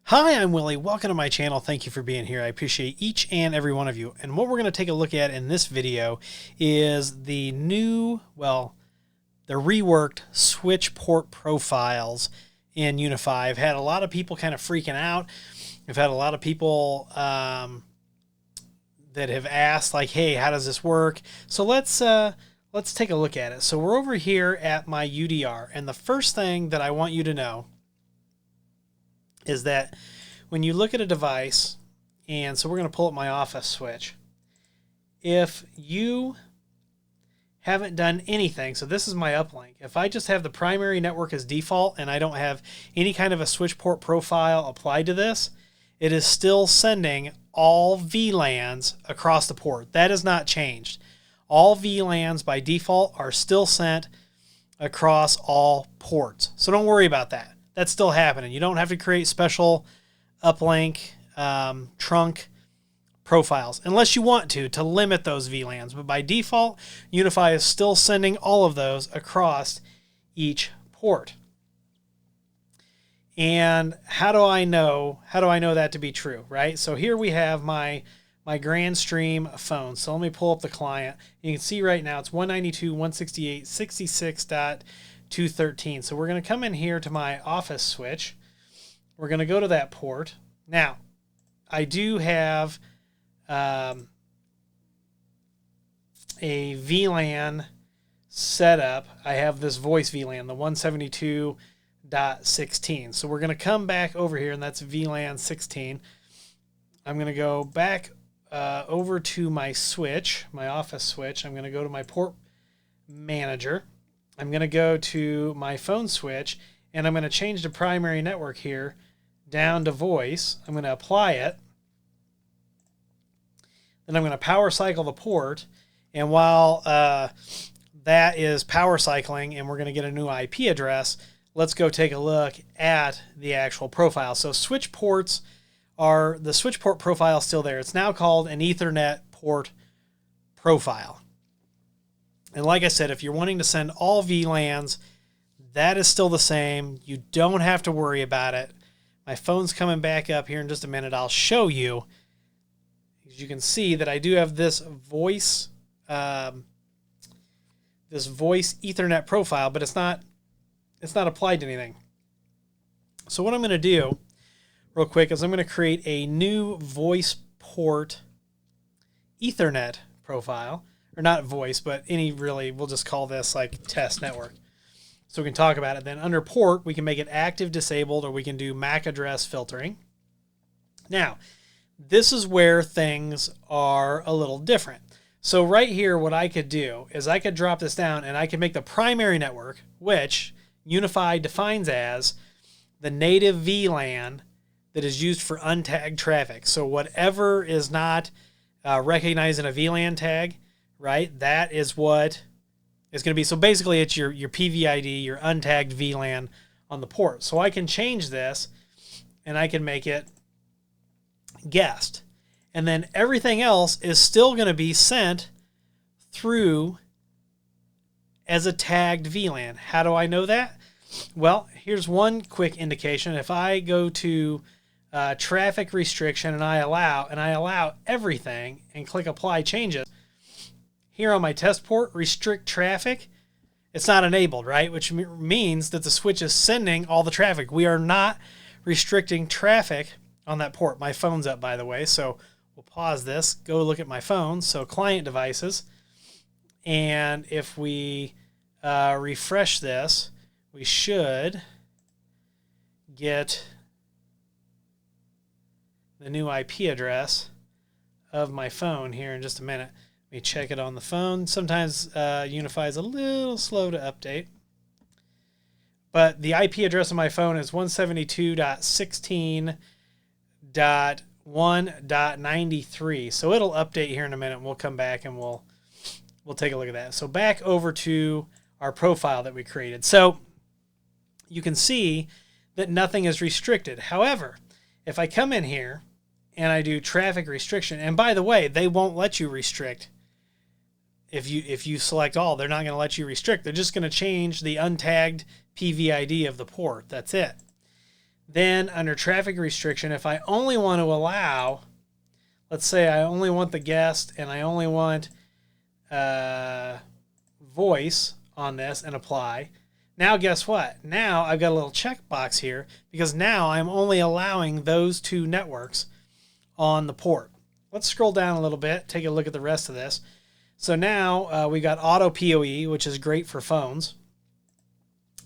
Hi, I'm Willie. Welcome to my channel. Thank you for being here. I appreciate each and every one of you. And what we're going to take a look at in this video is the new, the reworked Switchport profiles in UniFi. I've had a lot of people kind of freaking out. I've had a lot of people that have asked, like, hey, how does this work? So let's take a look at it. So we're over here at my UDR, and the first thing that I want you to know is that when you look at a device, and so we're going to pull up my office switch, if you haven't done anything, so this is my uplink. If I just have the primary network as default and I don't have any kind of a Switchport profile applied to this, it is still sending all VLANs across the port. That has not changed. All VLANs by default are still sent across all ports. So don't worry about that. That's still happening. You don't have to create special uplink trunk profiles unless you want to limit those VLANs. But by default, UniFi is still sending all of those across each port. And how do I know that to be true, right? So here we have my Grandstream phone. So let me pull up the client. You can see right now it's 192.168.66.213. So we're going to come in here to my office switch. We're going to go to that port. Now, I do have a VLAN set up. I have this voice VLAN, the 172.16. So we're going to come back over here, and that's VLAN 16. I'm going to go back over to my switch, my office switch. I'm going to go to my port manager. I'm going to go to my phone switch, and I'm going to change the primary network here down to voice. I'm going to apply it. Then I'm going to power cycle the port. And while that is power cycling and we're going to get a new IP address, let's go take a look at the actual profile. So the Switchport profile is still there. It's now called an Ethernet port profile. And like I said, if you're wanting to send all VLANs, that is still the same. You don't have to worry about it. My phone's coming back up here in just a minute. I'll show you. As you can see that I do have this voice Ethernet profile, but it's not applied to anything. So what I'm going to do real quick is I'm going to create a new voice port Ethernet profile, or not voice, but we'll just call this like test network. So we can talk about it. Then under port, we can make it active, disabled, or we can do MAC address filtering. Now, this is where things are a little different. So right here, what I could do is I could drop this down and I could make the primary network, which UniFi defines as the native VLAN that is used for untagged traffic. So whatever is not recognized in a VLAN tag, right, that is what it's going to be. So basically it's your PVID, your untagged VLAN on the port. So I can change this and I can make it guest. And then everything else is still going to be sent through as a tagged VLAN. How do I know that? Well, here's one quick indication. If I go to traffic restriction and I allow everything and click apply changes, here on my test port, restrict traffic, it's not enabled, right? Which means that the switch is sending all the traffic. We are not restricting traffic on that port. My phone's up, by the way, so we'll pause this, go look at my phone. So client devices, and if we refresh this, we should get the new IP address of my phone here in just a minute. Let me check it on the phone. Sometimes UniFi is a little slow to update. But the IP address of my phone is 172.16.1.93. So it'll update here in a minute, and we'll come back and we'll take a look at that. So back over to our profile that we created. So you can see that nothing is restricted. However, if I come in here and I do traffic restriction, and by the way, they won't let you restrict. If you select all, they're not going to let you restrict. They're just going to change the untagged PVID of the port. That's it. Then under traffic restriction, if I only want to allow, let's say I only want the guest and I only want voice on this and apply. Now guess what? Now I've got a little checkbox here because now I'm only allowing those two networks on the port. Let's scroll down a little bit, take a look at the rest of this. So now we got auto PoE, which is great for phones.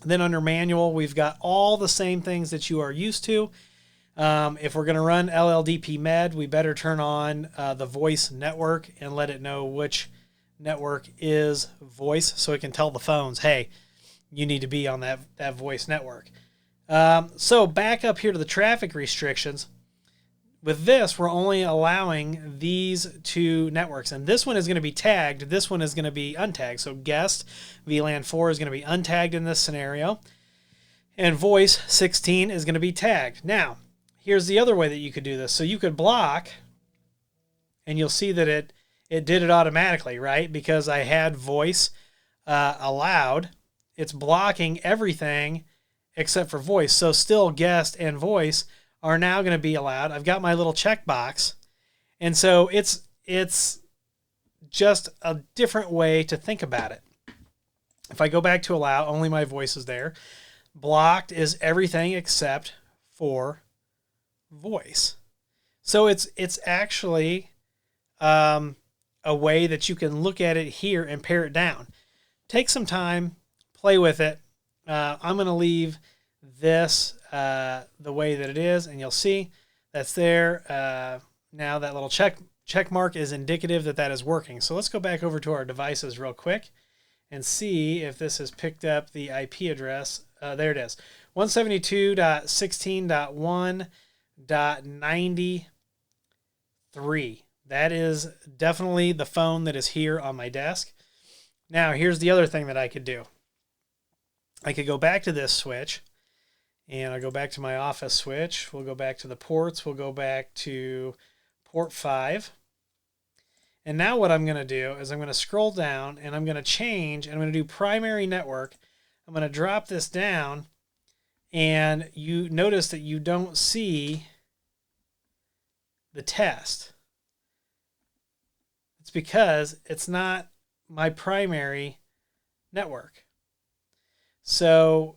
Then under manual, we've got all the same things that you are used to. If we're going to run LLDP med, we better turn on the voice network and let it know which network is voice so it can tell the phones, hey, you need to be on that voice network. So back up here to the traffic restrictions. With this, we're only allowing these two networks, and this one is going to be tagged. This one is going to be untagged. So guest VLAN 4 is going to be untagged in this scenario, and voice 16 is going to be tagged. Now, here's the other way that you could do this. So you could block, and you'll see that it did it automatically, right? Because I had voice allowed. It's blocking everything except for voice. So still guest and voice are now going to be allowed. I've got my little checkbox. And so it's just a different way to think about it. If I go back to allow, only my voice is there. Blocked is everything except for voice. So it's actually a way that you can look at it here and pare it down. Take some time, play with it. I'm going to leave this the way that it is, and you'll see that's there. Now that little check mark is indicative that that is working. So let's go back over to our devices real quick and see if this has picked up the IP address. There it is, 172.16.1.93. That is definitely the phone that is here on my desk. Now here's the other thing that I could do. I could go back to this switch, and I'll go back to my office switch. We'll go back to the ports. We'll go back to port 5. And now what I'm going to do is I'm going to scroll down, and I'm going to change, and I'm going to do primary network. I'm going to drop this down, and you notice that you don't see the test. It's because it's not my primary network. So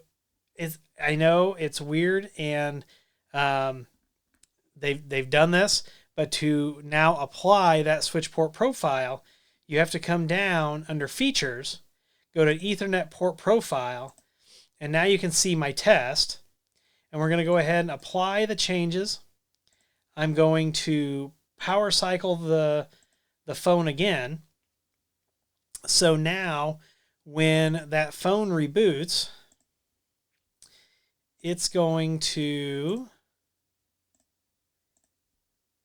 I know it's weird, and they've done this, but to now apply that Switchport profile, you have to come down under features, go to Ethernet port profile, and now you can see my test. And we're going to go ahead and apply the changes. I'm going to power cycle the phone again. So now when that phone reboots, it's going to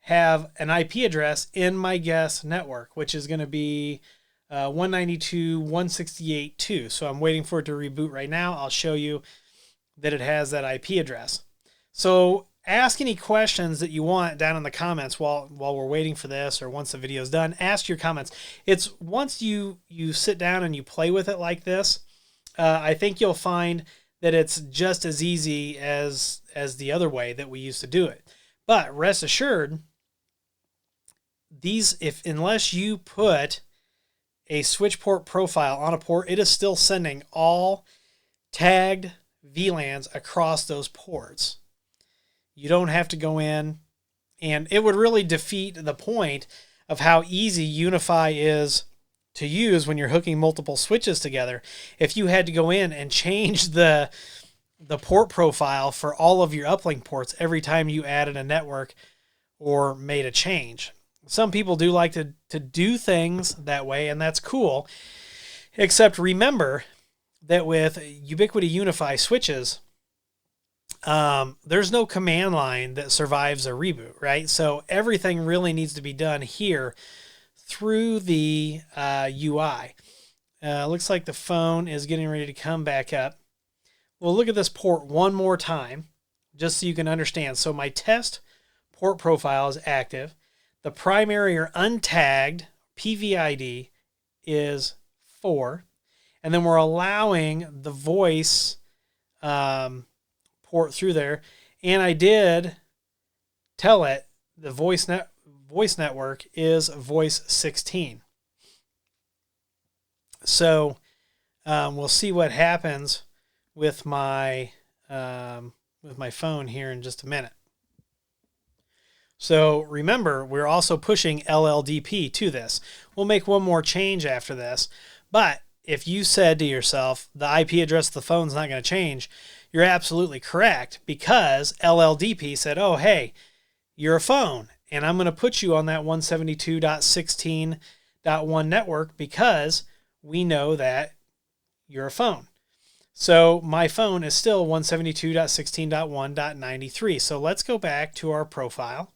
have an IP address in my guest network, which is going to be 192.168.2. So I'm waiting for it to reboot right now. I'll show you that it has that IP address. So ask any questions that you want down in the comments while we're waiting for this, or once the video is done. Ask your comments. It's once you sit down and you play with it like this, I think you'll find that it's just as easy as the other way that we used to do it. But rest assured, unless you put a Switchport profile on a port, it is still sending all tagged VLANs across those ports. You don't have to go in, and it would really defeat the point of how easy UniFi is to use when you're hooking multiple switches together. If you had to go in and change the port profile for all of your uplink ports every time you added a network or made a change. Some people do like to do things that way, and that's cool. Except remember that with Ubiquiti UniFi switches, there's no command line that survives a reboot, right? So everything really needs to be done here through the UI. Looks like the phone is getting ready to come back up. We'll look at this port one more time, just so you can understand. So my test port profile is active. The primary or untagged PVID is 4. And then we're allowing the voice port through there. And I did tell it the voice network is voice 16. So we'll see what happens with my phone here in just a minute. So remember, we're also pushing LLDP to this. We'll make one more change after this. But if you said to yourself, the IP address of the phone's not going to change, you're absolutely correct, because LLDP said, oh, hey, you're a phone, and I'm going to put you on that 172.16.1 network because we know that you're a phone. So my phone is still 172.16.1.93. So let's go back to our profile,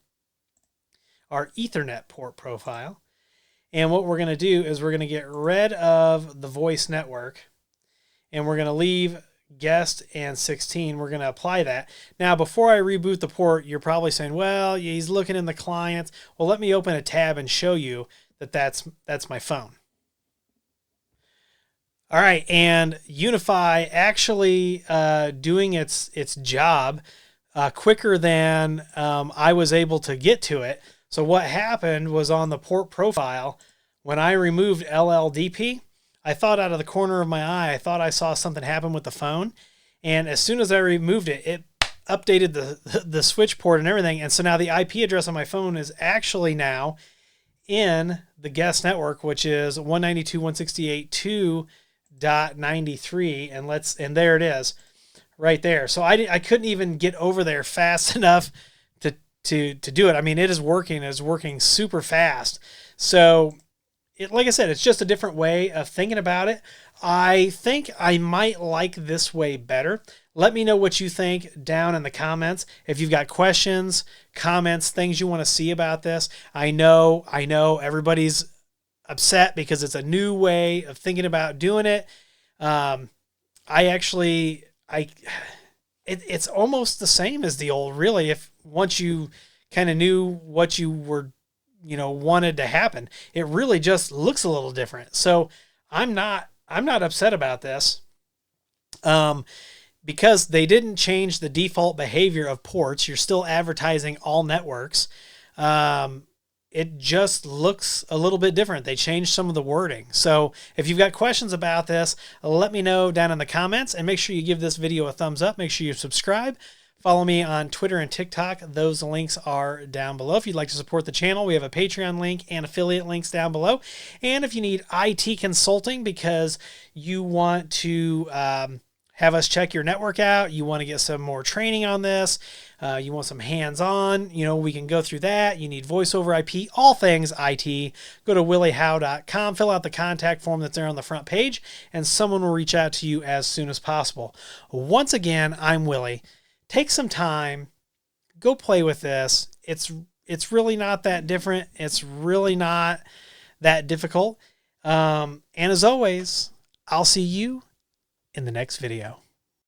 our Ethernet port profile. And what we're going to do is we're going to get rid of the voice network, and we're going to leave guest and 16. We're going to apply that. Now, before I reboot the port, you're probably saying, well, he's looking in the clients. Well, let me open a tab and show you that that's my phone. All right, and UniFi actually doing its job quicker than I was able to get to it. So what happened was, on the port profile, when I removed LLDP, I thought out of the corner of my eye, I thought I saw something happen with the phone. And as soon as I removed it, it updated the switch port and everything. And so now the IP address on my phone is actually now in the guest network, which is 192.168.2.93. And there it is right there. So I couldn't even get over there fast enough to do it. I mean, it is working. It's working super fast. So like I said, it's just a different way of thinking about it. I think I might like this way better. Let me know what you think down in the comments. If you've got questions, comments, things you want to see about this. I know everybody's upset because it's a new way of thinking about doing it. It's almost the same as the old, really, if once you kind of knew what you were, wanted to happen. It really just looks a little different. So I'm not upset about this, because they didn't change the default behavior of ports. You're still advertising all networks. It just looks a little bit different. They changed some of the wording. So if you've got questions about this, let me know down in the comments, and make sure you give this video a thumbs up. Make sure you subscribe. Follow me on Twitter and TikTok. Those links are down below. If you'd like to support the channel, we have a Patreon link and affiliate links down below. And if you need IT consulting because you want to have us check your network out, you want to get some more training on this, you want some hands-on, we can go through that. You need voice over IP, all things IT, go to williehowe.com, fill out the contact form that's there on the front page, and someone will reach out to you as soon as possible. Once again, I'm Willie. Take some time, go play with this. It's really not that different. It's really not that difficult. And as always, I'll see you in the next video.